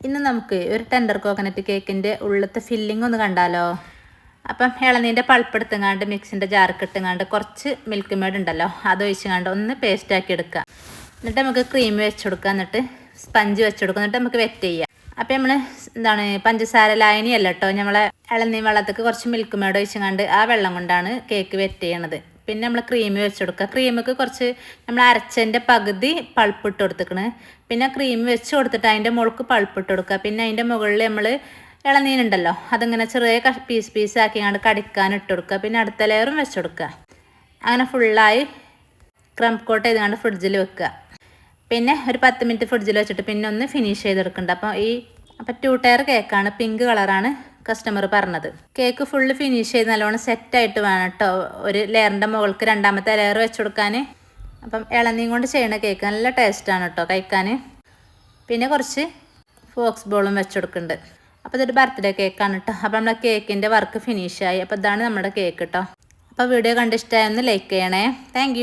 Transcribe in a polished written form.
ഇന്ന് നമുക്ക് ഒരു ടെൻഡർ കോക്കനട്ട് കേക്കിൻ്റെ ഉള്ളിലത്തെ ഫില്ലിംഗ് ഒന്ന് കണ്ടാലോ. അപ്പം ഇളനീൻ്റെ പൾപ്പെടുത്തുങ്ങാണ്ട് മിക്സിൻ്റെ ജാർക്ക് ഇട്ടുങ്ങാണ്ട് കുറച്ച് മിൽക്ക് മേഡ് ഉണ്ടല്ലോ അതൊഴിച്ചുകൊണ്ട് ഒന്ന് പേസ്റ്റാക്കി എടുക്കുക. എന്നിട്ട് നമുക്ക് ക്രീം വെച്ച് കൊടുക്കുക, എന്നിട്ട് സ്പഞ്ച് വെച്ച് കൊടുക്കുക, എന്നിട്ട് നമുക്ക് വെറ്റ് ചെയ്യാം. അപ്പം നമ്മൾ പഞ്ചസാര ലായനിയല്ല കേട്ടോ, നമ്മളെ ഇളനീ വെള്ളത്തേക്ക് കുറച്ച് മിൽക്ക് മേഡ് ഒഴിച്ചുകൊണ്ട് ആ വെള്ളം കൊണ്ടാണ് കേക്ക് വെറ്റ് ചെയ്യണത്. പിന്നെ നമ്മൾ ക്രീം വെച്ച് കൊടുക്കുക. ക്രീമൊക്കെ കുറച്ച് നമ്മൾ അരച്ചതിൻ്റെ പകുതി പൾപ്പ് ഇട്ട് കൊടുത്തിക്കണ്. പിന്നെ ക്രീം വെച്ച് കൊടുത്തിട്ട് അതിൻ്റെ മുകൾക്ക് പൾപ്പ് ഇട്ട് കൊടുക്കുക. പിന്നെ അതിൻ്റെ മുകളിൽ നമ്മൾ ഇളനീരുണ്ടല്ലോ അതിങ്ങനെ ചെറിയ പീസ് ആക്കിങ്ങാണ്ട് കടിക്കാൻ ഇട്ട് കൊടുക്കുക. പിന്നെ അടുത്ത ലെയറും വെച്ച് കൊടുക്കുക. അങ്ങനെ ഫുള്ളായി ക്രം കോട്ട് ചെയ്തുകൊണ്ട് ഫ്രിഡ്ജിൽ വെക്കുക. പിന്നെ ഒരു 10 മിനിറ്റ് ഫ്രിഡ്ജിൽ വെച്ചിട്ട് പിന്നെ ഒന്ന് ഫിനിഷ് ചെയ്തെടുക്കുന്നുണ്ട്. അപ്പോൾ 2 ടയർ കേക്കാണ്, പിങ്ക് കളറാണ് കസ്റ്റമർ പറഞ്ഞത്. കേക്ക് ഫുള്ള് ഫിനിഷ് ചെയ്ത് നല്ലോണം സെറ്റായിട്ട് വേണം കേട്ടോ ഒരു ലെയറിൻ്റെ മുകൾക്ക് രണ്ടാമത്തെ ലെയർ വെച്ച് കൊടുക്കാൻ. അപ്പം ഇളനീം കൊണ്ട് ചെയ്യണ കേക്ക് നല്ല ടേസ്റ്റാണ് കേട്ടോ കഴിക്കാൻ. പിന്നെ കുറച്ച് ഫോക്സ് ബോളും വെച്ച് കൊടുക്കുന്നുണ്ട്. അപ്പോൾ ഇതൊരു ബർത്ത്ഡേ കേക്കാണ് കേട്ടോ. അപ്പോൾ നമ്മുടെ കേക്കിൻ്റെ വർക്ക് ഫിനിഷായി. അപ്പോൾ ഇതാണ് നമ്മുടെ കേക്ക് കേട്ടോ. അപ്പോൾ വീഡിയോ കണ്ടിഷ്ടമായൊന്ന് ലൈക്ക് ചെയ്യണേ. താങ്ക്